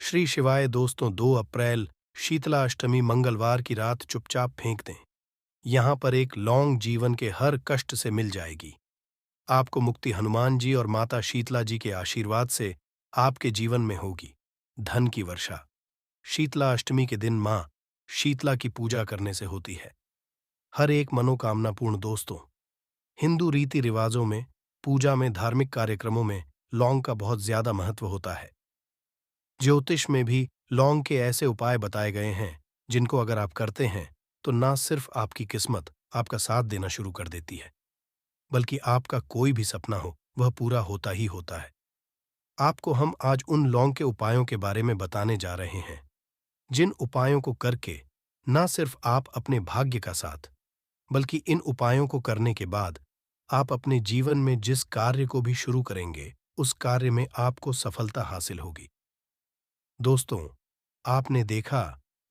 श्री शिवाय दोस्तों, 2 अप्रैल शीतला अष्टमी मंगलवार की रात चुपचाप फेंक दें। यहाँ पर एक लौंग जीवन के हर कष्ट से मिल जाएगी। आपको मुक्ति हनुमान जी और माता शीतला जी के आशीर्वाद से आपके जीवन में होगी। धन की वर्षा। शीतला अष्टमी के दिन माँ शीतला की पूजा करने से होती है हर एक मनोकामना पूर्ण। दोस्तों, हिंदू रीति रिवाजों में, पूजा में, धार्मिक कार्यक्रमों में लौंग का बहुत ज्यादा महत्व होता है। ज्योतिष में भी लौंग के ऐसे उपाय बताए गए हैं जिनको अगर आप करते हैं तो ना सिर्फ आपकी किस्मत आपका साथ देना शुरू कर देती है, बल्कि आपका कोई भी सपना हो वह पूरा होता ही होता है। आपको हम आज उन लौंग के उपायों के बारे में बताने जा रहे हैं जिन उपायों को करके ना सिर्फ आप अपने भाग्य का साथ, बल्कि इन उपायों को करने के बाद आप अपने जीवन में जिस कार्य को भी शुरू करेंगे उस कार्य में आपको सफलता हासिल होगी। दोस्तों, आपने देखा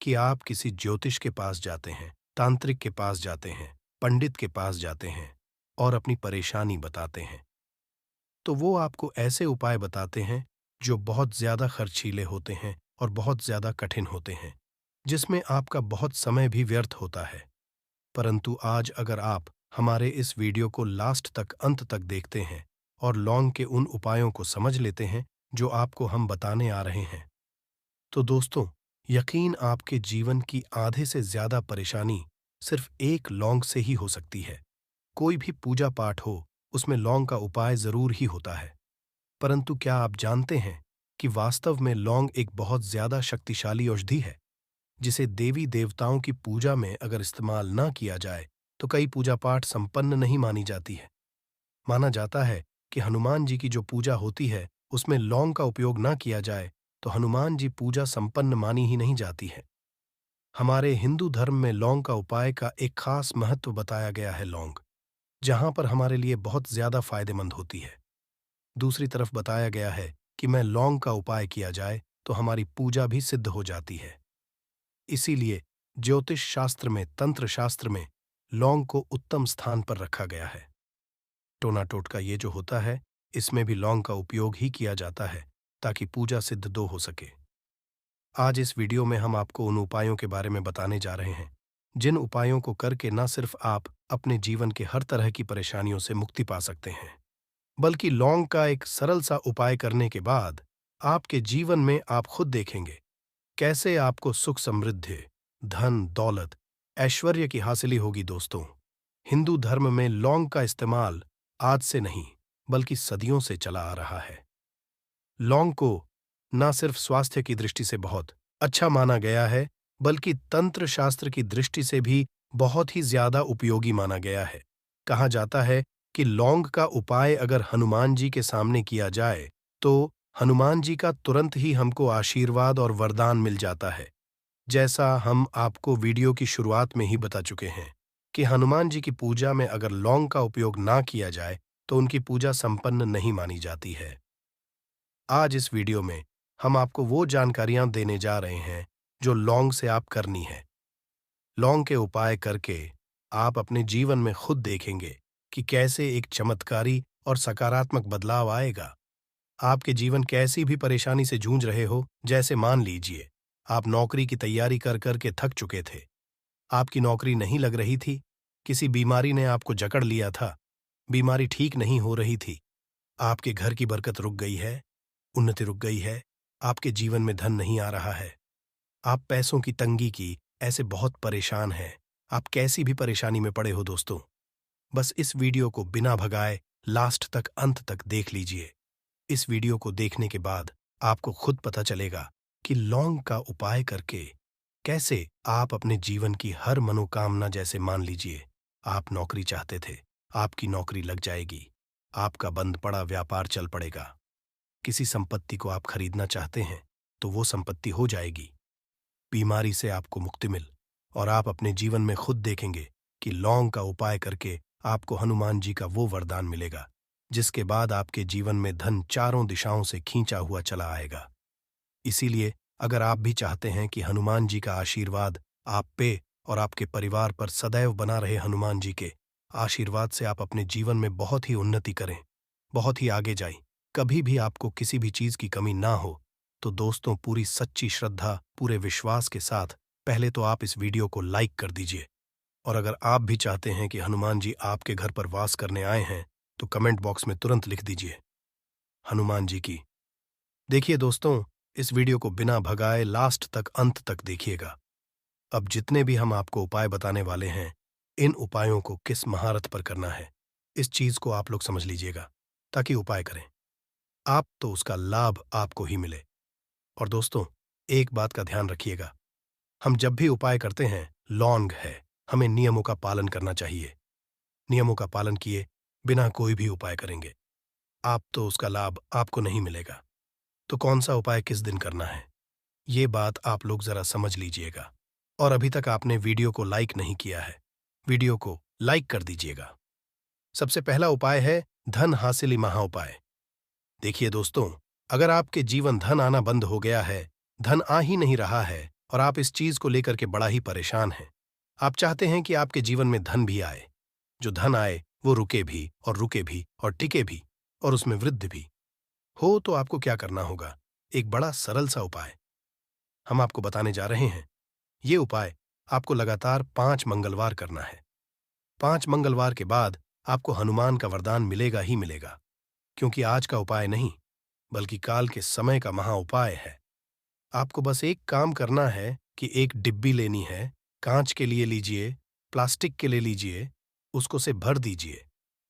कि आप किसी ज्योतिष के पास जाते हैं, तांत्रिक के पास जाते हैं, पंडित के पास जाते हैं और अपनी परेशानी बताते हैं, तो वो आपको ऐसे उपाय बताते हैं जो बहुत ज्यादा खर्चीले होते हैं और बहुत ज्यादा कठिन होते हैं, जिसमें आपका बहुत समय भी व्यर्थ होता है। परंतु आज अगर आप हमारे इस वीडियो को लास्ट तक, अंत तक देखते हैं और लौंग के उन उपायों को समझ लेते हैं जो आपको हम बताने आ रहे हैं, तो दोस्तों, यकीन आपके जीवन की आधे से ज्यादा परेशानी सिर्फ एक लौंग से ही हो सकती है। कोई भी पूजा पाठ हो, उसमें लौंग का उपाय जरूर ही होता है। परंतु क्या आप जानते हैं कि वास्तव में लौंग एक बहुत ज्यादा शक्तिशाली औषधि है, जिसे देवी देवताओं की पूजा में अगर इस्तेमाल ना किया जाए तो कई पूजा पाठ संपन्न नहीं मानी जाती है। माना जाता है कि हनुमान जी की जो पूजा होती है उसमें लौंग का उपयोग ना किया जाए तो हनुमान जी पूजा संपन्न मानी ही नहीं जाती है। हमारे हिंदू धर्म में लौंग का उपाय का एक खास महत्व बताया गया है। लौंग जहां पर हमारे लिए बहुत ज्यादा फायदेमंद होती है, दूसरी तरफ बताया गया है कि मैं लौंग का उपाय किया जाए तो हमारी पूजा भी सिद्ध हो जाती है। इसीलिए ज्योतिष शास्त्र में, तंत्र शास्त्र में लौंग को उत्तम स्थान पर रखा गया है। टोना टोटका ये जो होता है, इसमें भी लौंग का उपयोग ही किया जाता है ताकि पूजा सिद्ध दो हो सके। आज इस वीडियो में हम आपको उन उपायों के बारे में बताने जा रहे हैं जिन उपायों को करके न सिर्फ आप अपने जीवन के हर तरह की परेशानियों से मुक्ति पा सकते हैं, बल्कि लौंग का एक सरल सा उपाय करने के बाद आपके जीवन में आप खुद देखेंगे कैसे आपको सुख, समृद्धि, धन, दौलत, ऐश्वर्य की हासिली होगी। दोस्तों, हिंदू धर्म में लौंग का इस्तेमाल आज से नहीं बल्कि सदियों से चला आ रहा है। लौंग को न सिर्फ स्वास्थ्य की दृष्टि से बहुत अच्छा माना गया है, बल्कि तंत्र शास्त्र की दृष्टि से भी बहुत ही ज्यादा उपयोगी माना गया है। कहा जाता है कि लौंग का उपाय अगर हनुमान जी के सामने किया जाए तो हनुमान जी का तुरंत ही हमको आशीर्वाद और वरदान मिल जाता है। जैसा हम आपको वीडियो की शुरुआत में ही बता चुके हैं कि हनुमान जी की पूजा में अगर लौंग का उपयोग ना किया जाए तो उनकी पूजा संपन्न नहीं मानी जाती है। आज इस वीडियो में हम आपको वो जानकारियां देने जा रहे हैं जो लौंग से आप करनी है। लौंग के उपाय करके आप अपने जीवन में खुद देखेंगे कि कैसे एक चमत्कारी और सकारात्मक बदलाव आएगा। आपके जीवन कैसी भी परेशानी से जूझ रहे हो, जैसे मान लीजिए आप नौकरी की तैयारी कर कर के थक चुके थे, आपकी नौकरी नहीं लग रही थी, किसी बीमारी ने आपको जकड़ लिया था, बीमारी ठीक नहीं हो रही थी, आपके घर की बरकत रुक गई है, उन्नति रुक गई है, आपके जीवन में धन नहीं आ रहा है, आप पैसों की तंगी की ऐसे बहुत परेशान हैं, आप कैसी भी परेशानी में पड़े हो दोस्तों, बस इस वीडियो को बिना भगाए लास्ट तक, अंत तक देख लीजिए। इस वीडियो को देखने के बाद आपको खुद पता चलेगा कि लौंग का उपाय करके कैसे आप अपने जीवन की हर मनोकामना, जैसे मान लीजिए आप नौकरी चाहते थे, आपकी नौकरी लग जाएगी, आपका बंद पड़ा व्यापार चल पड़ेगा, किसी संपत्ति को आप खरीदना चाहते हैं तो वो संपत्ति हो जाएगी, बीमारी से आपको मुक्ति मिल और आप अपने जीवन में खुद देखेंगे कि लौंग का उपाय करके आपको हनुमान जी का वो वरदान मिलेगा जिसके बाद आपके जीवन में धन चारों दिशाओं से खींचा हुआ चला आएगा। इसीलिए अगर आप भी चाहते हैं कि हनुमान जी का आशीर्वाद आप पे और आपके परिवार पर सदैव बना रहे, हनुमान जी के आशीर्वाद से आप अपने जीवन में बहुत ही उन्नति करें, बहुत ही आगे जाएं, कभी भी आपको किसी भी चीज की कमी ना हो, तो दोस्तों, पूरी सच्ची श्रद्धा, पूरे विश्वास के साथ पहले तो आप इस वीडियो को लाइक कर दीजिए। और अगर आप भी चाहते हैं कि हनुमान जी आपके घर पर वास करने आए हैं, तो कमेंट बॉक्स में तुरंत लिख दीजिए, हनुमान जी की। देखिए दोस्तों, इस वीडियो को बिना भगाए लास्ट तक, अंत तक देखिएगा। अब जितने भी हम आपको उपाय बताने वाले हैं, इन उपायों को किस महारथ पर करना है, इस चीज को आप लोग समझ लीजिएगा, ताकि उपाय करें आप तो उसका लाभ आपको ही मिले। और दोस्तों, एक बात का ध्यान रखिएगा, हम जब भी उपाय करते हैं, लॉन्ग है, हमें नियमों का पालन करना चाहिए। नियमों का पालन किए बिना कोई भी उपाय करेंगे, आप तो उसका लाभ आपको नहीं मिलेगा। तो कौन सा उपाय किस दिन करना है, ये बात आप लोग जरा समझ लीजिएगा। और अभी तक आपने वीडियो को लाइक नहीं किया है, वीडियो को लाइक कर दीजिएगा। सबसे पहला उपाय है धन हासिली महाउपाय। देखिए दोस्तों, अगर आपके जीवन धन आना बंद हो गया है, धन आ ही नहीं रहा है, और आप इस चीज को लेकर के बड़ा ही परेशान हैं, आप चाहते हैं कि आपके जीवन में धन भी आए, जो धन आए वो रुके भी और रुके भी और टिके भी और उसमें वृद्धि भी हो, तो आपको क्या करना होगा? एक बड़ा सरल सा उपाय हम आपको बताने जा रहे हैं। ये उपाय आपको लगातार 5 मंगलवार करना है। 5 मंगलवार के बाद आपको हनुमान का वरदान मिलेगा ही मिलेगा, क्योंकि आज का उपाय नहीं, बल्कि काल के समय का महा उपाय है। आपको बस एक काम करना है कि एक डिब्बी लेनी है, कांच के लिए लीजिए, प्लास्टिक के लिए लीजिए, उसको से भर दीजिए।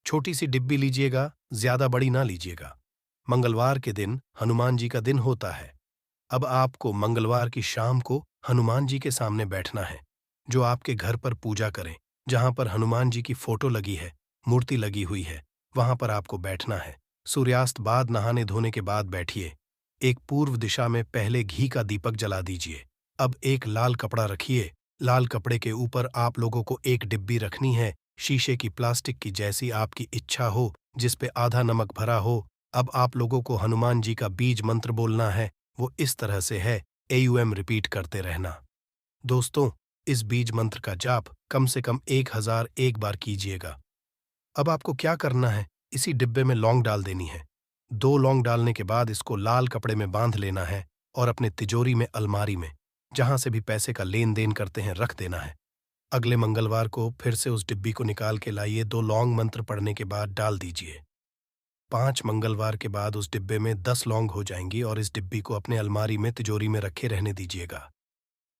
छोटी सी डिब्बी लीजिएगा, ज्यादा बड़ी ना लीजिएगा। मंगलवार के दिन हनुमान जी का दिन होता है। अब आपको मंगलवार की शाम को हनुमान जी के सामने बैठना है, जो आपके घर पर पूजा करें, जहां पर हनुमान जी की फोटो लगी है, मूर्ति लगी हुई है, वहां पर आपको बैठना है। सूर्यास्त बाद नहाने धोने के बाद बैठिए। एक पूर्व दिशा में पहले घी का दीपक जला दीजिए। अब एक लाल कपड़ा रखिए। लाल कपड़े के ऊपर आप लोगों को एक डिब्बी रखनी है, शीशे की, प्लास्टिक की, जैसी आपकी इच्छा हो, जिस पे आधा नमक भरा हो। अब आप लोगों को हनुमान जी का बीज मंत्र बोलना है। वो इस तरह से है, AUM रिपीट करते रहना। दोस्तों, इस बीज मंत्र का जाप कम से कम 1001 बार कीजिएगा। अब आपको क्या करना है, इसी डिब्बे में लौंग डाल देनी है। 2 लौंग डालने के बाद इसको लाल कपड़े में बांध लेना है और अपने तिजोरी में, अलमारी में, जहां से भी पैसे का लेन देन करते हैं, रख देना है। अगले मंगलवार को फिर से उस डिब्बी को निकाल के लाइए, 2 लौंग मंत्र पढ़ने के बाद डाल दीजिए। 5 मंगलवार के बाद उस डिब्बे में 10 लौंग हो जाएंगी और इस डिब्बी को अपने अलमारी में, तिजोरी में रखे रहने दीजिएगा,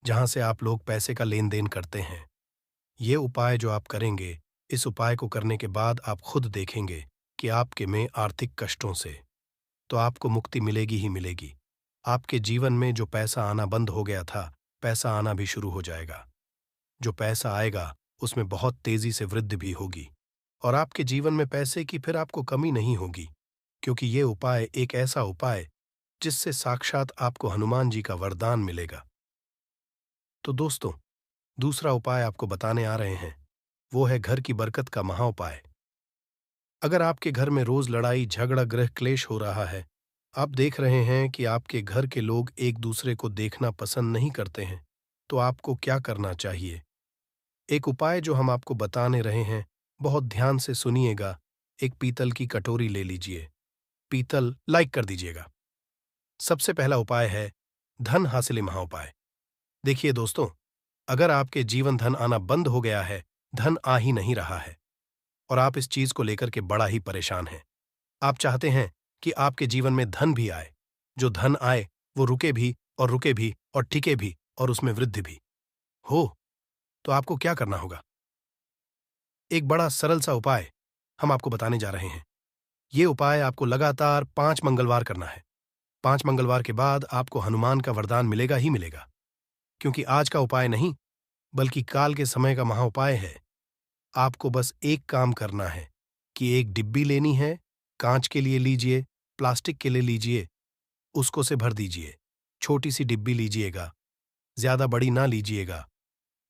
जहां से आप लोग पैसे का लेन देन करते हैं। ये उपाय जो आप करेंगे, इस उपाय को करने के बाद आप खुद देखेंगे कि आपके में आर्थिक कष्टों से तो आपको मुक्ति मिलेगी ही मिलेगी। आपके जीवन में जो पैसा आना बंद हो गया था, पैसा आना भी शुरू हो जाएगा। जो पैसा आएगा उसमें बहुत तेजी से वृद्धि भी होगी, और आपके जीवन में पैसे की फिर आपको कमी नहीं होगी, क्योंकि ये उपाय एक ऐसा उपाय जिससे साक्षात आपको हनुमान जी का वरदान मिलेगा। तो दोस्तों, दूसरा उपाय आपको बताने आ रहे हैं, वो है घर की बरकत का महाउपाय। अगर आपके घर में रोज लड़ाई झगड़ा गृह क्लेश हो रहा है, आप देख रहे हैं कि आपके घर के लोग एक दूसरे को देखना पसंद नहीं करते हैं, तो आपको क्या करना चाहिए? एक उपाय जो हम आपको बताने रहे हैं, बहुत ध्यान से सुनिएगा। एक पीतल की कटोरी ले लीजिए। पीतल लाइक कर दीजिएगा। सबसे पहला उपाय है धन हासिली महाउपाय। देखिए दोस्तों, अगर आपके जीवन धन आना बंद हो गया है, धन आ ही नहीं रहा है, और आप इस चीज को लेकर के बड़ा ही परेशान हैं, आप चाहते हैं कि आपके जीवन में धन भी आए, जो धन आए वो रुके भी और रुके भी और टिके भी और उसमें वृद्धि भी हो, तो आपको क्या करना होगा? एक बड़ा सरल सा उपाय हम आपको बताने जा रहे हैं। ये उपाय आपको लगातार 5 मंगलवार करना है। 5 मंगलवार के बाद आपको हनुमान का वरदान मिलेगा ही मिलेगा, क्योंकि आज का उपाय नहीं, बल्कि काल के समय का महाउपाय है। आपको बस एक काम करना है कि एक डिब्बी लेनी है, कांच के लिए लीजिए, प्लास्टिक के लिए लीजिए, उसको से भर दीजिए। छोटी सी डिब्बी लीजिएगा, ज्यादा बड़ी ना लीजिएगा।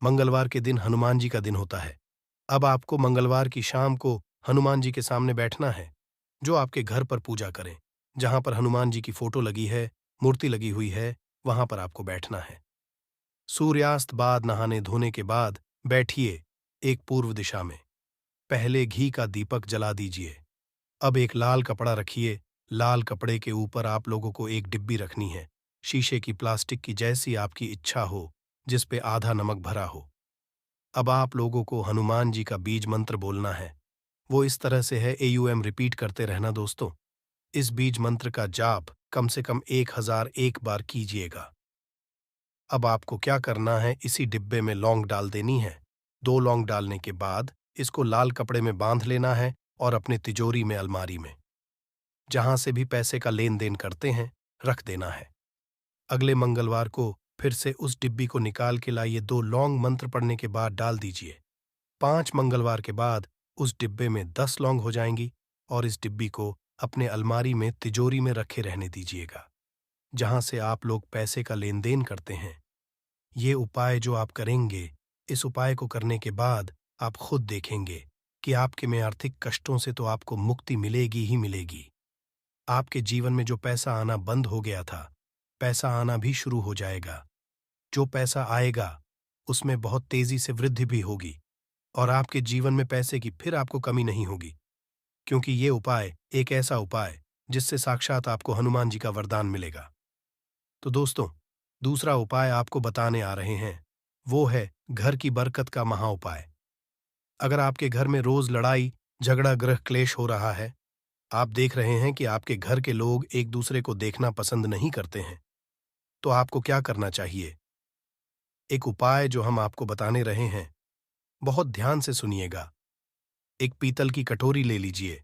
मंगलवार के दिन हनुमान जी का दिन होता है। अब आपको मंगलवार की शाम को हनुमान जी के सामने बैठना है, जो आपके घर पर पूजा करें, जहां पर हनुमान जी की फोटो लगी है, मूर्ति लगी हुई है, वहां पर आपको बैठना है। सूर्यास्त बाद नहाने धोने के बाद बैठिए एक पूर्व दिशा में। पहले घी का दीपक जला दीजिए। अब एक लाल कपड़ा रखिए। लाल कपड़े के ऊपर आप लोगों को एक डिब्बी रखनी है, शीशे की, प्लास्टिक की, जैसी आपकी इच्छा हो, जिस पे आधा नमक भरा हो। अब आप लोगों को हनुमान जी का बीज मंत्र बोलना है। वो इस तरह से है, AUM रिपीट करते रहना दोस्तों। इस बीज मंत्र का जाप कम से कम 1001 बार कीजिएगा। अब आपको क्या करना है, इसी डिब्बे में लौंग डाल देनी है। 2 लौंग डालने के बाद इसको लाल कपड़े में बांध लेना है और अपने तिजोरी में, अलमारी में, जहां से भी पैसे का लेन देन करते हैं, रख देना है। अगले मंगलवार को फिर से उस डिब्बी को निकाल के लाइए, 2 लौंग मंत्र पढ़ने के बाद डाल दीजिए। 5 मंगलवार के बाद उस डिब्बे में 10 लौंग हो जाएंगी और इस डिब्बी को अपने अलमारी में, तिजोरी में रखे रहने दीजिएगा, जहां से आप लोग पैसे का लेन देन करते हैं। ये उपाय जो आप करेंगे, इस उपाय को करने के बाद आप खुद देखेंगे कि आपके में आर्थिक कष्टों से तो आपको मुक्ति मिलेगी ही मिलेगी। आपके जीवन में जो पैसा आना बंद हो गया था, पैसा आना भी शुरू हो जाएगा। जो पैसा आएगा, उसमें बहुत तेजी से वृद्धि भी होगी और आपके जीवन में पैसे की फिर आपको कमी नहीं होगी, क्योंकि ये उपाय एक ऐसा उपाय जिससे साक्षात आपको हनुमान जी का वरदान मिलेगा। तो दोस्तों, दूसरा उपाय आपको बताने आ रहे हैं, वो है घर की बरकत का महा उपाय। अगर आपके घर में रोज लड़ाई झगड़ा गृह क्लेश हो रहा है, आप देख रहे हैं कि आपके घर के लोग एक दूसरे को देखना पसंद नहीं करते हैं, तो आपको क्या करना चाहिए? एक उपाय जो हम आपको बताने रहे हैं, बहुत ध्यान से सुनिएगा। एक पीतल की कटोरी ले लीजिए,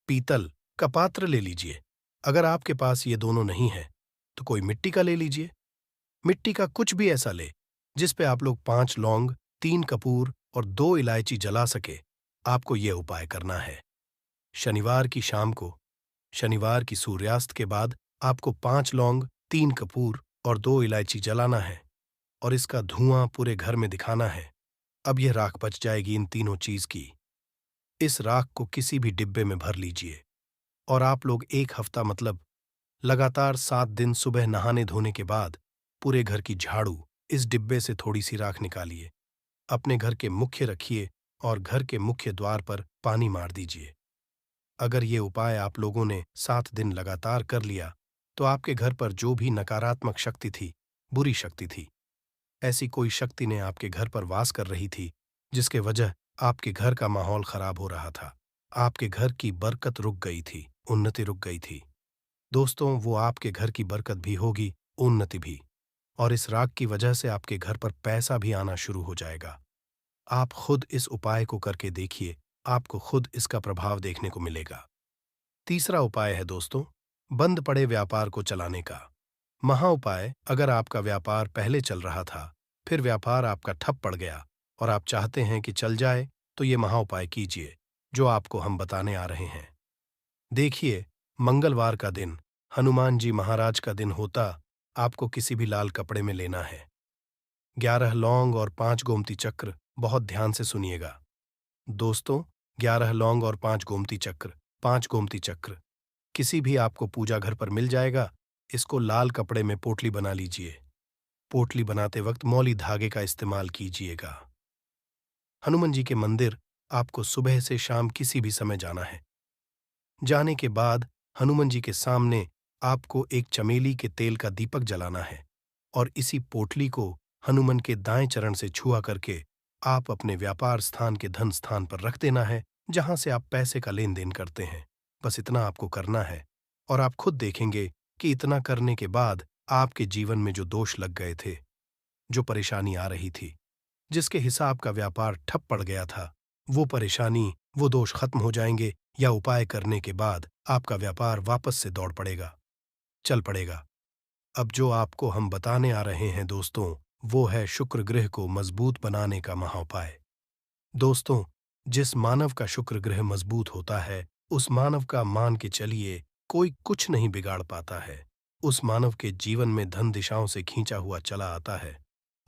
पीतल का पात्र ले लीजिए। अगर आपके पास ये दोनों नहीं है, तो कोई मिट्टी का ले लीजिए। मिट्टी का कुछ भी ऐसा ले जिस पे आप लोग 5 लौंग, 3 कपूर और 2 इलायची जला सके। आपको यह उपाय करना है। शनिवार की शाम को, शनिवार की सूर्यास्त के बाद आपको 5 लौंग, 3 कपूर और 2 इलायची जलाना है और इसका धुआं पूरे घर में दिखाना है। अब यह राख बच जाएगी इन तीनों चीज की। इस राख को किसी भी डिब्बे में भर लीजिए और आप लोग 1 हफ्ता, मतलब लगातार 7 दिन, सुबह नहाने धोने के बाद पूरे घर की झाड़ू इस डिब्बे से थोड़ी सी राख निकालिए, अपने घर के मुख्य रखिए और घर के मुख्य द्वार पर पानी मार दीजिए। अगर ये उपाय आप लोगों ने 7 दिन लगातार कर लिया, तो आपके घर पर जो भी नकारात्मक शक्ति थी, बुरी शक्ति थी, ऐसी कोई शक्ति ने आपके घर पर वास कर रही थी, जिसके वजह आपके घर का माहौल खराब हो रहा था, आपके घर की बरकत रुक गई थी, उन्नति रुक गई थी, दोस्तों, वो आपके घर की बरकत भी होगी, उन्नति भी, और इस राग की वजह से आपके घर पर पैसा भी आना शुरू हो जाएगा। आप खुद इस उपाय को करके देखिए, आपको खुद इसका प्रभाव देखने को मिलेगा। तीसरा उपाय है दोस्तों, बंद पड़े व्यापार को चलाने का महा उपाय। अगर आपका व्यापार पहले चल रहा था, फिर व्यापार आपका ठप पड़ गया और आप चाहते हैं कि चल जाए, तो ये महा उपाय कीजिए जो आपको हम बताने आ रहे हैं। देखिए, मंगलवार का दिन हनुमान जी महाराज का दिन होता आपको किसी भी लाल कपड़े में लेना है। 11 लौंग और 5 गोमती चक्र, बहुत ध्यान से सुनिएगा दोस्तों। 11 लौंग और 5 गोमती चक्र, 5 गोमती चक्र किसी भी आपको पूजा घर पर मिल जाएगा। इसको लाल कपड़े में पोटली बना लीजिए। पोटली बनाते वक्त मौली धागे का इस्तेमाल कीजिएगा। हनुमान जी के मंदिर आपको सुबह से शाम किसी भी समय जाना है। जाने के बाद हनुमान जी के सामने आपको एक चमेली के तेल का दीपक जलाना है और इसी पोटली को हनुमान के दाएं चरण से छुआ करके आप अपने व्यापार स्थान के धन स्थान पर रख देना है, जहां से आप पैसे का लेन देन करते हैं। बस इतना आपको करना है और आप खुद देखेंगे कि इतना करने के बाद आपके जीवन में जो दोष लग गए थे, जो परेशानी आ रही थी, जिसके हिसाब का व्यापार ठप पड़ गया था, वो परेशानी, वो दोष खत्म हो जाएंगे, या उपाय करने के बाद आपका व्यापार वापस से दौड़ पड़ेगा, चल पड़ेगा। अब जो आपको हम बताने आ रहे हैं दोस्तों, वो है शुक्र ग्रह को मजबूत बनाने का महाउपाय। दोस्तों, जिस मानव का शुक्र ग्रह मजबूत होता है, उस मानव का मान के चलिए कोई कुछ नहीं बिगाड़ पाता है। उस मानव के जीवन में धन दिशाओं से खींचा हुआ चला आता है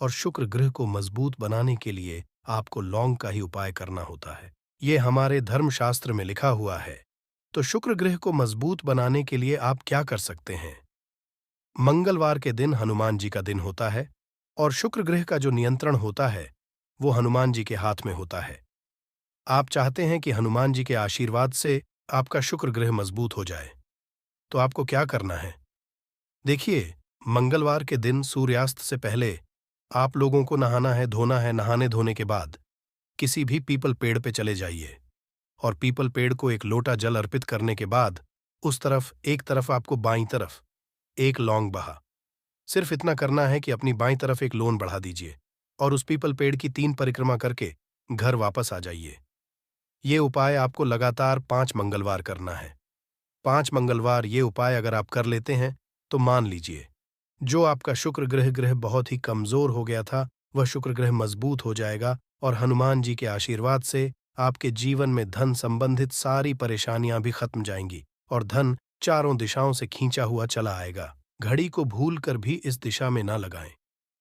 और शुक्र ग्रह को मजबूत बनाने के लिए आपको लौंग का ही उपाय करना होता है। ये हमारे धर्मशास्त्र में लिखा हुआ है। तो शुक्र ग्रह को मजबूत बनाने के लिए आप क्या कर सकते हैं? मंगलवार के दिन हनुमान जी का दिन होता है और शुक्र ग्रह का जो नियंत्रण होता है, वो हनुमान जी के हाथ में होता है। आप चाहते हैं कि हनुमान जी के आशीर्वाद से आपका शुक्र ग्रह मजबूत हो जाए, तो आपको क्या करना है? देखिए, मंगलवार के दिन सूर्यास्त से पहले आप लोगों को नहाना है, धोना है। नहाने धोने के बाद किसी भी पीपल पेड़ पे चले जाइए और पीपल पेड़ को एक लोटा जल अर्पित करने के बाद उस तरफ एक तरफ आपको बाईं तरफ एक लौंग बहा। सिर्फ इतना करना है कि अपनी बाईं तरफ एक लोन बढ़ा दीजिए और उस पीपल पेड़ की 3 परिक्रमा करके घर वापस आ जाइए। ये उपाय आपको लगातार 5 मंगलवार करना है। 5 मंगलवार ये उपाय अगर आप कर लेते हैं तो मान लीजिए जो आपका शुक्र ग्रह बहुत ही कमजोर हो गया था वह शुक्र ग्रह मजबूत हो जाएगा और हनुमान जी के आशीर्वाद से आपके जीवन में धन संबंधित सारी परेशानियां भी खत्म जाएंगी और धन चारों दिशाओं से खींचा हुआ चला आएगा। घड़ी को भूल कर भी इस दिशा में ना लगाएं,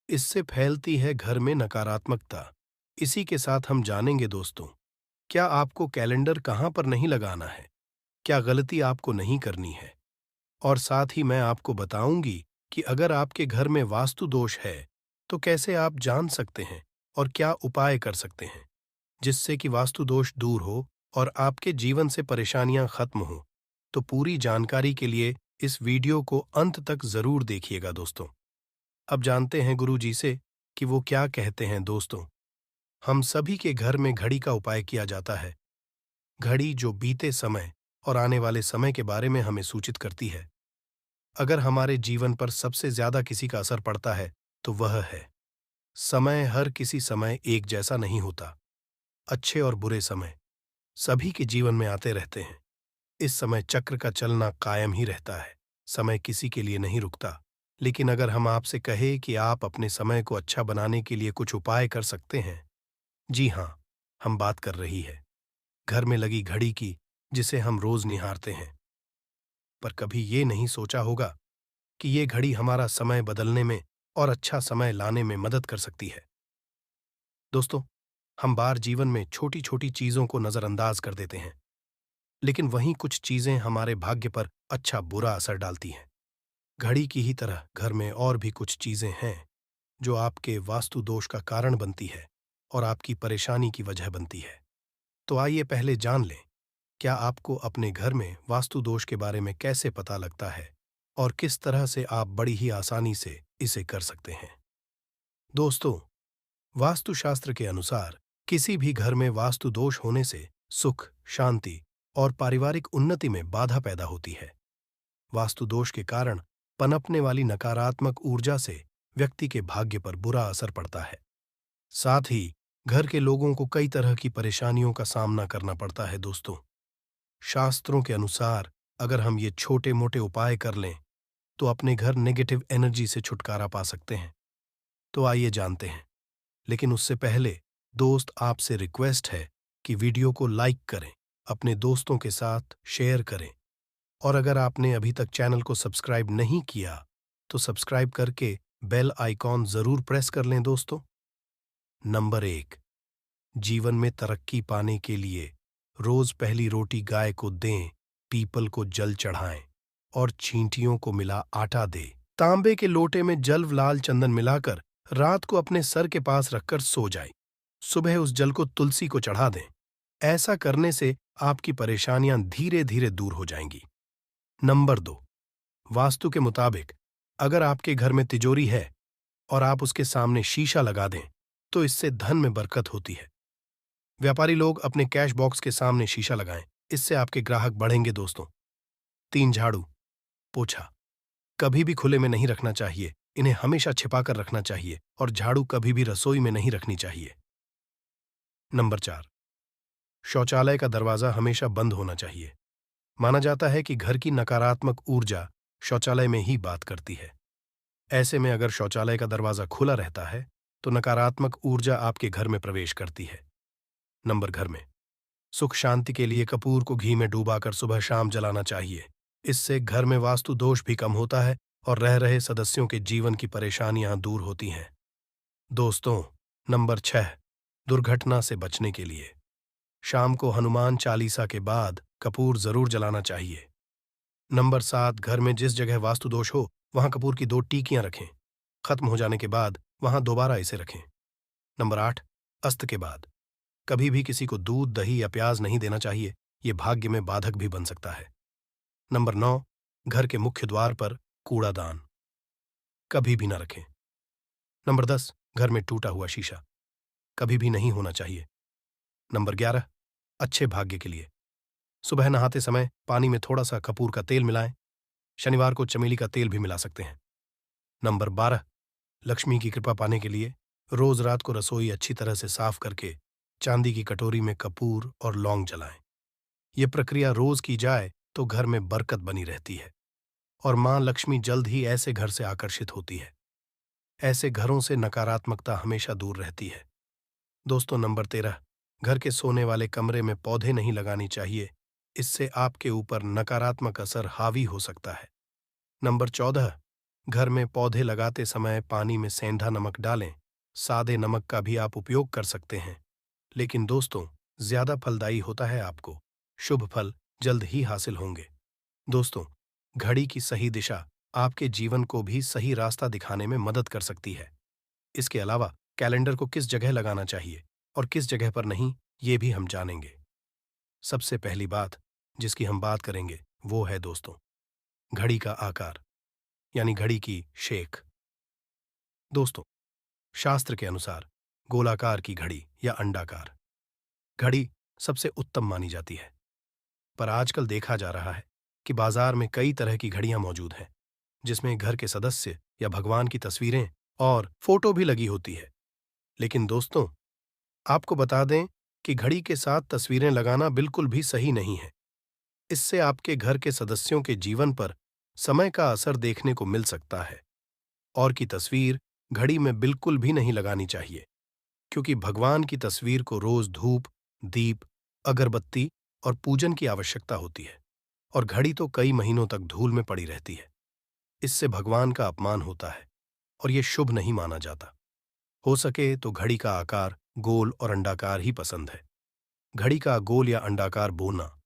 इससे फैलती है घर में नकारात्मकता। इसी के साथ हम जानेंगे दोस्तों, क्या आपको कैलेंडर कहाँ पर नहीं लगाना है, क्या गलती आपको नहीं करनी है, और साथ ही मैं आपको बताऊंगी कि अगर आपके घर में वास्तु दोष है तो कैसे आप जान सकते हैं और क्या उपाय कर सकते हैं जिससे कि वास्तु दोष दूर हो और आपके जीवन से परेशानियां खत्म हो। तो पूरी जानकारी के लिए इस वीडियो को अंत तक जरूर देखिएगा दोस्तों। अब जानते हैं गुरु जी से कि वो क्या कहते हैं। दोस्तों, हम सभी के घर में घड़ी का उपाय किया जाता है। घड़ी जो बीते समय और आने वाले समय के बारे में हमें सूचित करती है। अगर हमारे जीवन पर सबसे ज्यादा किसी का असर पड़ता है तो वह है समय। हर किसी समय एक जैसा नहीं होता। अच्छे और बुरे समय सभी के जीवन में आते रहते हैं। इस समय चक्र का चलना कायम ही रहता है। समय किसी के लिए नहीं रुकता। लेकिन अगर हम आपसे कहें कि आप अपने समय को अच्छा बनाने के लिए कुछ उपाय कर सकते हैं, जी हाँ, हम बात कर रही है घर में लगी घड़ी की जिसे हम रोज निहारते हैं। पर कभी ये नहीं सोचा होगा कि ये घड़ी हमारा समय बदलने में और अच्छा समय लाने में मदद कर सकती है। दोस्तों, हम बार जीवन में छोटी छोटी चीजों को नजरअंदाज कर देते हैं, लेकिन वहीं कुछ चीजें हमारे भाग्य पर अच्छा बुरा असर डालती हैं। घड़ी की ही तरह घर में और भी कुछ चीजें हैं जो आपके वास्तु दोष का कारण बनती है और आपकी परेशानी की वजह बनती है। तो आइए पहले जान लें, क्या आपको अपने घर में वास्तु दोष के बारे में कैसे पता लगता है और किस तरह से आप बड़ी ही आसानी से इसे कर सकते हैं। दोस्तों, वास्तुशास्त्र के अनुसार किसी भी घर में वास्तु दोष होने से सुख, शांति और पारिवारिक उन्नति में बाधा पैदा होती है। वास्तु दोष के कारण पनपने वाली नकारात्मक ऊर्जा से व्यक्ति के भाग्य पर बुरा असर पड़ता है। साथ ही घर के लोगों को कई तरह की परेशानियों का सामना करना पड़ता है। दोस्तों, शास्त्रों के अनुसार अगर हम ये छोटे मोटे उपाय कर लें तो अपने घर नेगेटिव एनर्जी से छुटकारा पा सकते हैं। तो आइए जानते हैं, लेकिन उससे पहले दोस्त आपसे रिक्वेस्ट है कि वीडियो को लाइक करें, अपने दोस्तों के साथ शेयर करें और अगर आपने अभी तक चैनल को सब्सक्राइब नहीं किया तो सब्सक्राइब करके बेल आइकॉन जरूर प्रेस कर लें। दोस्तों, नंबर 1, जीवन में तरक्की पाने के लिए रोज पहली रोटी गाय को दें, पीपल को जल चढ़ाएं और चींटियों को मिला आटा दे। तांबे के लोटे में जल लाल चंदन मिलाकर रात को अपने सर के पास रखकर सो जाए। सुबह उस जल को तुलसी को चढ़ा दें। ऐसा करने से आपकी परेशानियां धीरे धीरे दूर हो जाएंगी। नंबर 2, वास्तु के मुताबिक अगर आपके घर में तिजोरी है और आप उसके सामने शीशा लगा दें तो इससे धन में बरकत होती है। व्यापारी लोग अपने कैश बॉक्स के सामने शीशा लगाएं, इससे आपके ग्राहक बढ़ेंगे। दोस्तों, 3, झाड़ू पोछा कभी भी खुले में नहीं रखना चाहिए। इन्हें हमेशा छिपाकर रखना चाहिए और झाड़ू कभी भी रसोई में नहीं रखनी चाहिए। नंबर 4, शौचालय का दरवाजा हमेशा बंद होना चाहिए। माना जाता है कि घर की नकारात्मक ऊर्जा शौचालय में ही बात करती है। ऐसे में अगर शौचालय का दरवाजा खुला रहता है तो नकारात्मक ऊर्जा आपके घर में प्रवेश करती है। घर में सुख शांति के लिए कपूर को घी में डूबाकर सुबह शाम जलाना चाहिए। इससे घर में वास्तु दोष भी कम होता है और रह रहे सदस्यों के जीवन की परेशानियां दूर होती हैं। दोस्तों, नंबर 6, दुर्घटना से बचने के लिए शाम को हनुमान चालीसा के बाद कपूर जरूर जलाना चाहिए। नंबर 7, घर में जिस जगह वास्तु दोष हो वहां कपूर की 2 टीकियां रखें। खत्म हो जाने के बाद वहां दोबारा इसे रखें। नंबर 8, अस्त के बाद कभी भी किसी को दूध, दही या प्याज नहीं देना चाहिए। ये भाग्य में बाधक भी बन सकता है। नंबर 9, घर के मुख्य द्वार पर कूड़ादान। कभी भी ना रखें। नंबर 10, घर में टूटा हुआ शीशा कभी भी नहीं होना चाहिए। नंबर 11, अच्छे भाग्य के लिए सुबह नहाते समय पानी में थोड़ा सा कपूर का तेल मिलाएं। शनिवार को चमेली का तेल भी मिला सकते हैं। नंबर 12, लक्ष्मी की कृपा पाने के लिए रोज रात को रसोई अच्छी तरह से साफ करके चांदी की कटोरी में कपूर और लौंग जलाएं। यह प्रक्रिया रोज की जाए तो घर में बरकत बनी रहती है और मां लक्ष्मी जल्द ही ऐसे घर से आकर्षित होती है। ऐसे घरों से नकारात्मकता हमेशा दूर रहती है। दोस्तों, नंबर 13, घर के सोने वाले कमरे में पौधे नहीं लगानी चाहिए। इससे आपके ऊपर नकारात्मक असर हावी हो सकता है। नंबर 14, घर में पौधे लगाते समय पानी में सेंधा नमक डालें। सादे नमक का भी आप उपयोग कर सकते हैं, लेकिन दोस्तों, ज्यादा फलदायी होता है। आपको शुभ फल जल्द ही हासिल होंगे। दोस्तों, घड़ी की सही दिशा आपके जीवन को भी सही रास्ता दिखाने में मदद कर सकती है। इसके अलावा कैलेंडर को किस जगह लगाना चाहिए और किस जगह पर नहीं, ये भी हम जानेंगे। सबसे पहली बात जिसकी हम बात करेंगे वो है दोस्तों, घड़ी का आकार, यानी घड़ी की शेख। दोस्तों, शास्त्र के अनुसार गोलाकार की घड़ी या अंडाकार घड़ी सबसे उत्तम मानी जाती है। पर आजकल देखा जा रहा है कि बाजार में कई तरह की घड़ियां मौजूद हैं, जिसमें घर के सदस्य या भगवान की तस्वीरें और फोटो भी लगी होती है। लेकिन दोस्तों, आपको बता दें कि घड़ी के साथ तस्वीरें लगाना बिल्कुल भी सही नहीं है। इससे आपके घर के सदस्यों के जीवन पर समय का असर देखने को मिल सकता है। और की तस्वीर घड़ी में बिल्कुल भी नहीं लगानी चाहिए, क्योंकि भगवान की तस्वीर को रोज धूप, दीप, अगरबत्ती और पूजन की आवश्यकता होती है, और घड़ी तो कई महीनों तक धूल में पड़ी रहती है। इससे भगवान का अपमान होता है और यह शुभ नहीं माना जाता। हो सके तो घड़ी का आकार गोल और अंडाकार ही पसंद है। घड़ी का गोल या अंडाकार बोना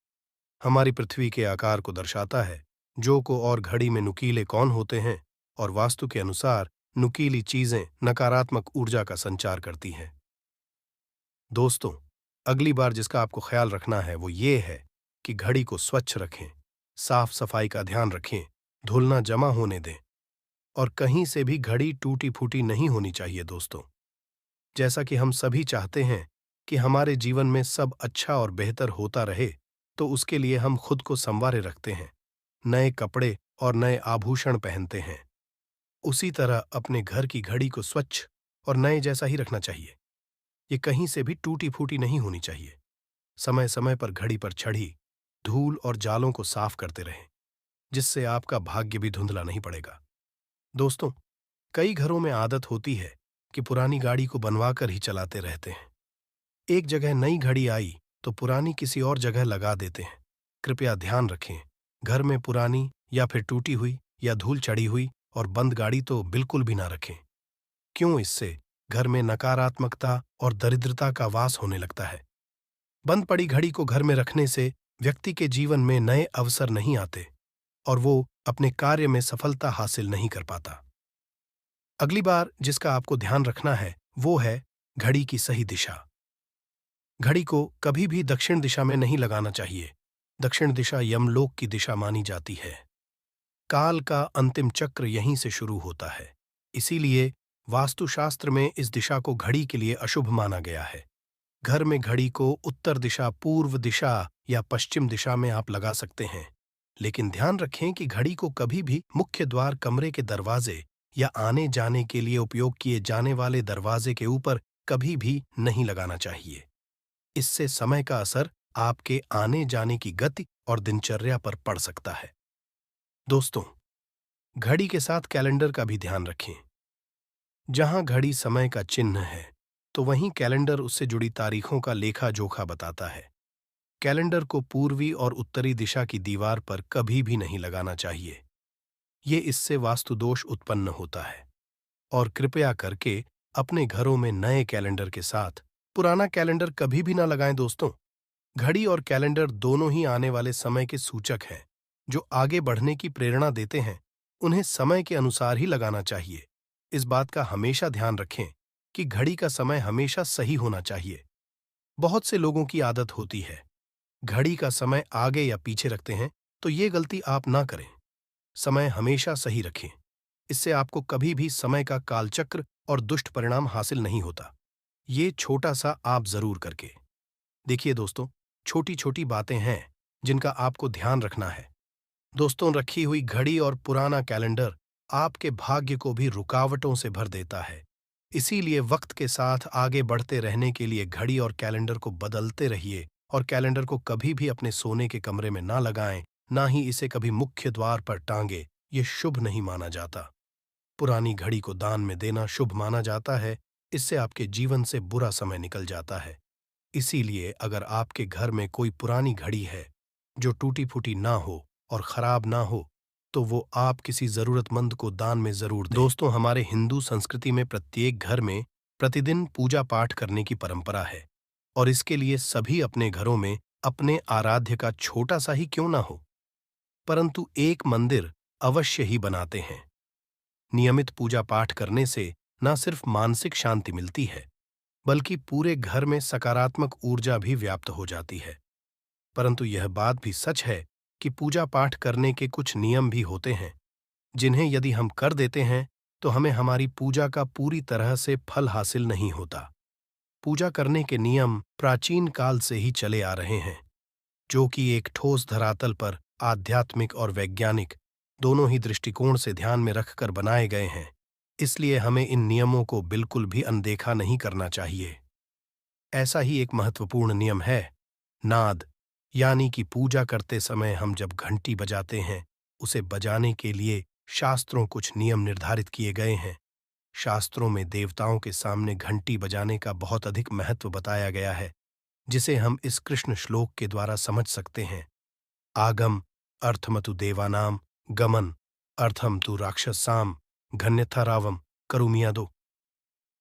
हमारी पृथ्वी के आकार को दर्शाता है। जो को और घड़ी में नुकीले कौन होते हैं, और वास्तु के अनुसार नुकीली चीजें नकारात्मक ऊर्जा का संचार करती हैं। दोस्तों, अगली बार जिसका आपको ख्याल रखना है वो ये है कि घड़ी को स्वच्छ रखें, साफ सफाई का ध्यान रखें, धूल ना जमा होने दें, और कहीं से भी घड़ी टूटी फूटी नहीं होनी चाहिए। दोस्तों, जैसा कि हम सभी चाहते हैं कि हमारे जीवन में सब अच्छा और बेहतर होता रहे, तो उसके लिए हम खुद को संवारे रखते हैं, नए कपड़े और नए आभूषण पहनते हैं। उसी तरह अपने घर की घड़ी को स्वच्छ और नए जैसा ही रखना चाहिए। ये कहीं से भी टूटी फूटी नहीं होनी चाहिए। समय समय पर घड़ी पर चढ़ी धूल और जालों को साफ करते रहें, जिससे आपका भाग्य भी धुंधला नहीं पड़ेगा। दोस्तों, कई घरों में आदत होती है कि पुरानी गाड़ी को बनवा कर ही चलाते रहते हैं। एक जगह नई घड़ी आई तो पुरानी किसी और जगह लगा देते हैं। कृपया ध्यान रखें, घर में पुरानी या फिर टूटी हुई या धूल चढ़ी हुई और बंद गाड़ी तो बिल्कुल भी ना रखें। क्यों? इससे घर में नकारात्मकता और दरिद्रता का वास होने लगता है। बंद पड़ी घड़ी को घर में रखने से व्यक्ति के जीवन में नए अवसर नहीं आते और वो अपने कार्य में सफलता हासिल नहीं कर पाता। अगली बार जिसका आपको ध्यान रखना है वो है घड़ी की सही दिशा। घड़ी को कभी भी दक्षिण दिशा में नहीं लगाना चाहिए। दक्षिण दिशा यमलोक की दिशा मानी जाती है। काल का अंतिम चक्र यहीं से शुरू होता है। इसीलिए वास्तुशास्त्र में इस दिशा को घड़ी के लिए अशुभ माना गया है। घर में घड़ी को उत्तर दिशा, पूर्व दिशा या पश्चिम दिशा में आप लगा सकते हैं, लेकिन ध्यान रखें कि घड़ी को कभी भी मुख्य द्वार, कमरे के दरवाजे या आने जाने के लिए उपयोग किए जाने वाले दरवाजे के ऊपर कभी भी नहीं लगाना चाहिए। इससे समय का असर आपके आने जाने की गति और दिनचर्या पर पड़ सकता है। दोस्तों, घड़ी के साथ कैलेंडर का भी ध्यान रखें। जहां घड़ी समय का चिन्ह है, तो वहीं कैलेंडर उससे जुड़ी तारीखों का लेखा जोखा बताता है। कैलेंडर को पूर्वी और उत्तरी दिशा की दीवार पर कभी भी नहीं लगाना चाहिए। ये इससे वास्तु दोष उत्पन्न होता है। और कृपया करके अपने घरों में नए कैलेंडर के साथ पुराना कैलेंडर कभी भी ना लगाएं। दोस्तों, घड़ी और कैलेंडर दोनों ही आने वाले समय के सूचक हैं, जो आगे बढ़ने की प्रेरणा देते हैं। उन्हें समय के अनुसार ही लगाना चाहिए। इस बात का हमेशा ध्यान रखें कि घड़ी का समय हमेशा सही होना चाहिए। बहुत से लोगों की आदत होती है घड़ी का समय आगे या पीछे रखते हैं, तो ये गलती आप ना करें। समय हमेशा सही रखें। इससे आपको कभी भी समय का कालचक्र और दुष्ट परिणाम हासिल नहीं होता। ये छोटा सा आप जरूर करके देखिए दोस्तों। छोटी छोटी बातें हैं जिनका आपको ध्यान रखना है। दोस्तों, रखी हुई घड़ी और पुराना कैलेंडर आपके भाग्य को भी रुकावटों से भर देता है। इसीलिए वक्त के साथ आगे बढ़ते रहने के लिए घड़ी और कैलेंडर को बदलते रहिए, और कैलेंडर को कभी भी अपने सोने के कमरे में ना लगाएं, ना ही इसे कभी मुख्य द्वार पर टांगे। ये शुभ नहीं माना जाता। पुरानी घड़ी को दान में देना शुभ माना जाता है। इससे आपके जीवन से बुरा समय निकल जाता है। इसीलिए अगर आपके घर में कोई पुरानी घड़ी है जो टूटी फूटी ना हो और खराब ना हो, तो वो आप किसी जरूरतमंद को दान में जरूर दें। दोस्तों, हमारे हिंदू संस्कृति में प्रत्येक घर में प्रतिदिन पूजा पाठ करने की परंपरा है, और इसके लिए सभी अपने घरों में अपने आराध्य का छोटा सा ही क्यों ना हो, परंतु एक मंदिर अवश्य ही बनाते हैं। नियमित पूजा पाठ करने से न सिर्फ मानसिक शांति मिलती है, बल्कि पूरे घर में सकारात्मक ऊर्जा भी व्याप्त हो जाती है। परंतु यह बात भी सच है कि पूजा पाठ करने के कुछ नियम भी होते हैं, जिन्हें यदि हम कर देते हैं तो हमें हमारी पूजा का पूरी तरह से फल हासिल नहीं होता। पूजा करने के नियम प्राचीन काल से ही चले आ रहे हैं, जो कि एक ठोस धरातल पर आध्यात्मिक और वैज्ञानिक दोनों ही दृष्टिकोण से ध्यान में रखकर बनाए गए हैं। इसलिए हमें इन नियमों को बिल्कुल भी अनदेखा नहीं करना चाहिए। ऐसा ही एक महत्वपूर्ण नियम है नाद, यानी कि पूजा करते समय हम जब घंटी बजाते हैं, उसे बजाने के लिए शास्त्रों कुछ नियम निर्धारित किए गए हैं। शास्त्रों में देवताओं के सामने घंटी बजाने का बहुत अधिक महत्व बताया गया है, जिसे हम इस कृष्ण श्लोक के द्वारा समझ सकते हैं। आगम अर्थमतु देवानाम गमन अर्थम तु राक्षसाम घन्यथा रावम करुमियादो।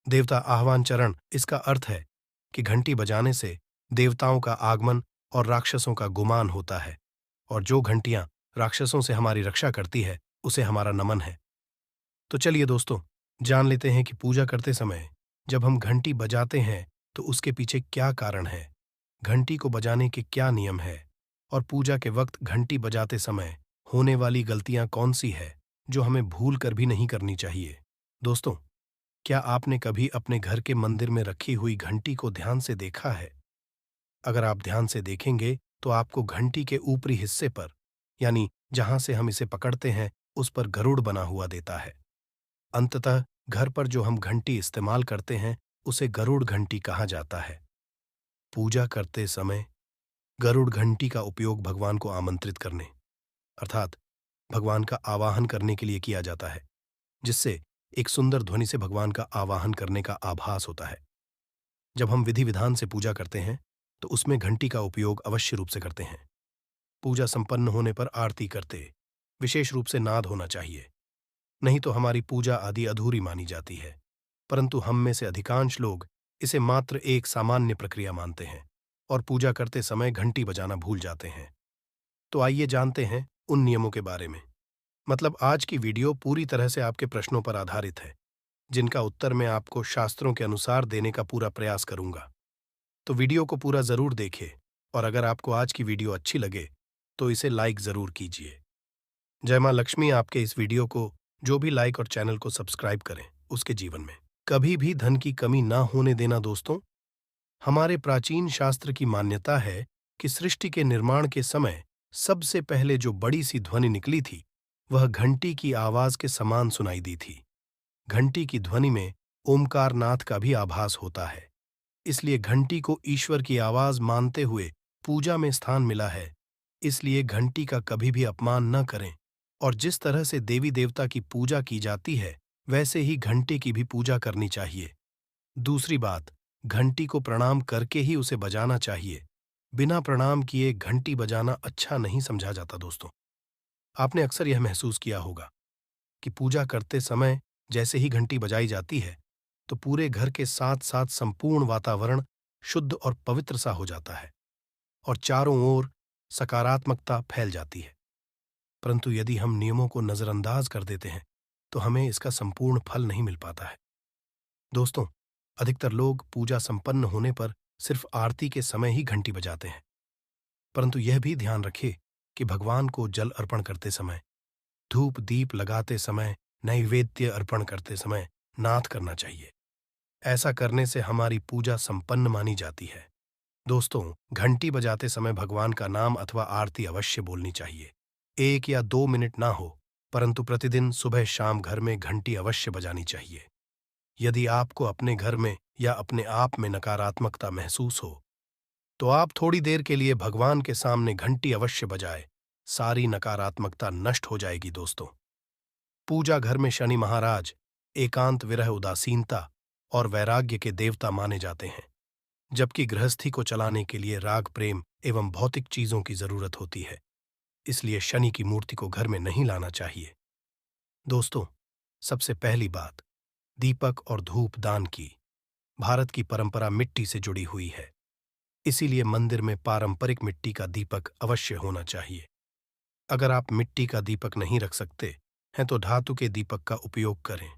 देवता आह्वान चरण, इसका अर्थ है कि घंटी बजाने से देवताओं का आगमन और राक्षसों का गुमान होता है, और जो घंटियां राक्षसों से हमारी रक्षा करती है उसे हमारा नमन है। तो चलिए दोस्तों, जान लेते हैं कि पूजा करते समय जब हम घंटी बजाते हैं तो उसके पीछे क्या कारण है, घंटी को बजाने के क्या नियम है, और पूजा के वक्त घंटी बजाते समय होने वाली गलतियां कौन सी है जो हमें भूल कर भी नहीं करनी चाहिए। दोस्तों, क्या आपने कभी अपने घर के मंदिर में रखी हुई घंटी को ध्यान से देखा है? अगर आप ध्यान से देखेंगे तो आपको घंटी के ऊपरी हिस्से पर, यानी जहां से हम इसे पकड़ते हैं, उस पर गरुड़ बना हुआ देता है। अंततः घर पर जो हम घंटी इस्तेमाल करते हैं उसे गरुड़ घंटी कहा जाता है। पूजा करते समय गरुड़ घंटी का उपयोग भगवान को आमंत्रित करने, अर्थात भगवान का आवाहन करने के लिए किया जाता है, जिससे एक सुंदर ध्वनि से भगवान का आवाहन करने का आभास होता है। जब हम विधि विधान से पूजा करते हैं तो उसमें घंटी का उपयोग अवश्य रूप से करते हैं। पूजा संपन्न होने पर आरती करते विशेष रूप से नाद होना चाहिए, नहीं तो हमारी पूजा आदि अधूरी मानी जाती है। परंतु हम में से अधिकांश लोग इसे मात्र एक सामान्य प्रक्रिया मानते हैं और पूजा करते समय घंटी बजाना भूल जाते हैं। तो आइए जानते हैं उन नियमों के बारे में। मतलब आज की वीडियो पूरी तरह से आपके प्रश्नों पर आधारित है, जिनका उत्तर मैं आपको शास्त्रों के अनुसार देने का पूरा प्रयास करूंगा। तो वीडियो को पूरा जरूर देखें, और अगर आपको आज की वीडियो अच्छी लगे तो इसे लाइक जरूर कीजिए। जय मां लक्ष्मी आपके इस वीडियो को जो भी लाइक और चैनल को सब्सक्राइब करें, उसके जीवन में कभी भी धन की कमी ना होने देना। दोस्तों, हमारे प्राचीन शास्त्र की मान्यता है कि सृष्टि के निर्माण के समय सबसे पहले जो बड़ी सी ध्वनि निकली थी वह घंटी की आवाज के समान सुनाई दी थी। घंटी की ध्वनि में ओमकार नाथ का भी आभास होता है, इसलिए घंटी को ईश्वर की आवाज मानते हुए पूजा में स्थान मिला है। इसलिए घंटी का कभी भी अपमान न करें, और जिस तरह से देवी देवता की पूजा की जाती है वैसे ही घंटे की भी पूजा करनी चाहिए। दूसरी बात, घंटी को प्रणाम करके ही उसे बजाना चाहिए। बिना प्रणाम किए घंटी बजाना अच्छा नहीं समझा जाता। दोस्तों, आपने अक्सर यह महसूस किया होगा कि पूजा करते समय जैसे ही घंटी बजाई जाती है तो पूरे घर के साथ साथ संपूर्ण वातावरण शुद्ध और पवित्र सा हो जाता है, और चारों ओर सकारात्मकता फैल जाती है। परंतु यदि हम नियमों को नजरअंदाज कर देते हैं तो हमें इसका संपूर्ण फल नहीं मिल पाता है। दोस्तों, अधिकतर लोग पूजा संपन्न होने पर सिर्फ आरती के समय ही घंटी बजाते हैं, परंतु यह भी ध्यान रखें कि भगवान को जल अर्पण करते समय, धूप दीप लगाते समय नैवेद्य अर्पण करते समय नाद करना चाहिए। ऐसा करने से हमारी पूजा संपन्न मानी जाती है। दोस्तों, घंटी बजाते समय भगवान का नाम अथवा आरती अवश्य बोलनी चाहिए। 1 या 2 मिनट ना हो, परंतु प्रतिदिन सुबह शाम घर में घंटी अवश्य बजानी चाहिए। यदि आपको अपने घर में या अपने आप में नकारात्मकता महसूस हो, तो आप थोड़ी देर के लिए भगवान के सामने घंटी अवश्य बजाए। सारी नकारात्मकता नष्ट हो जाएगी दोस्तों। पूजा घर में शनि महाराज एकांत, विरह, उदासीनता और वैराग्य के देवता माने जाते हैं, जबकि गृहस्थी को चलाने के लिए राग, प्रेम एवं भौतिक चीजों की जरूरत होती है। इसलिए शनि की मूर्ति को घर में नहीं लाना चाहिए। दोस्तों, सबसे पहली बात, दीपक और धूप दान की। भारत की परंपरा मिट्टी से जुड़ी हुई है, इसीलिए मंदिर में पारंपरिक मिट्टी का दीपक अवश्य होना चाहिए। अगर आप मिट्टी का दीपक नहीं रख सकते हैं तो धातु के दीपक का उपयोग करें।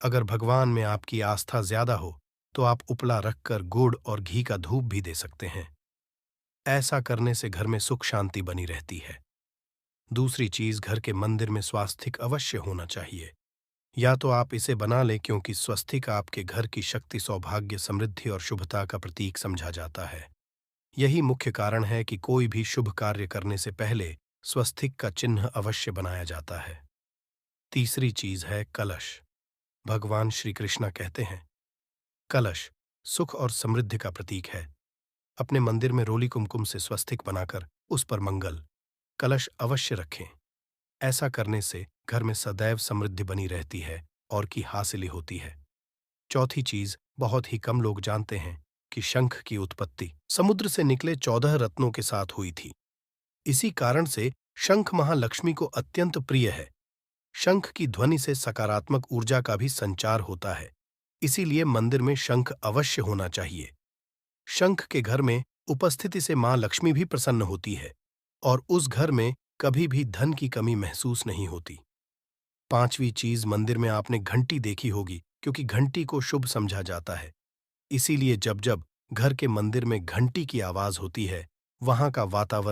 अगर भगवान में आपकी आस्था ज्यादा हो तो आप उपला रखकर गुड़ और घी का धूप भी दे सकते हैं। ऐसा करने से घर में सुख शांति बनी रहती है। दूसरी चीज, घर के मंदिर में स्वास्तिक अवश्य होना चाहिए। या तो आप इसे बना लें, क्योंकि स्वस्तिक आपके घर की शक्ति, सौभाग्य, समृद्धि और शुभता का प्रतीक समझा जाता है। यही मुख्य कारण है कि कोई भी शुभ कार्य करने से पहले स्वस्तिक का चिन्ह अवश्य बनाया जाता है। तीसरी चीज है कलश। भगवान श्री कृष्ण कहते हैं, कलश सुख और समृद्धि का प्रतीक है। अपने मंदिर में रोली कुमकुम से स्वस्तिक बनाकर उस पर मंगल कलश अवश्य रखें। ऐसा करने से घर में सदैव समृद्धि बनी रहती है और की हासिल होती है। चौथी चीज, बहुत ही कम लोग जानते हैं कि शंख की उत्पत्ति समुद्र से निकले 14 रत्नों के साथ हुई थी। इसी कारण से शंख महालक्ष्मी को अत्यंत प्रिय है। शंख की ध्वनि से सकारात्मक ऊर्जा का भी संचार होता है, इसीलिए मंदिर में शंख अवश्य होना चाहिए। शंख के घर में उपस्थिति से मां लक्ष्मी भी प्रसन्न होती है और उस घर में कभी भी धन की कमी महसूस नहीं होती। पांचवी चीज, मंदिर में आपने घंटी देखी होगी, क्योंकि घंटी को शुभ समझा जाता है। इसीलिए जब जब घर के मंदिर में घंटी की आवाज होती है, वहां का वातावरण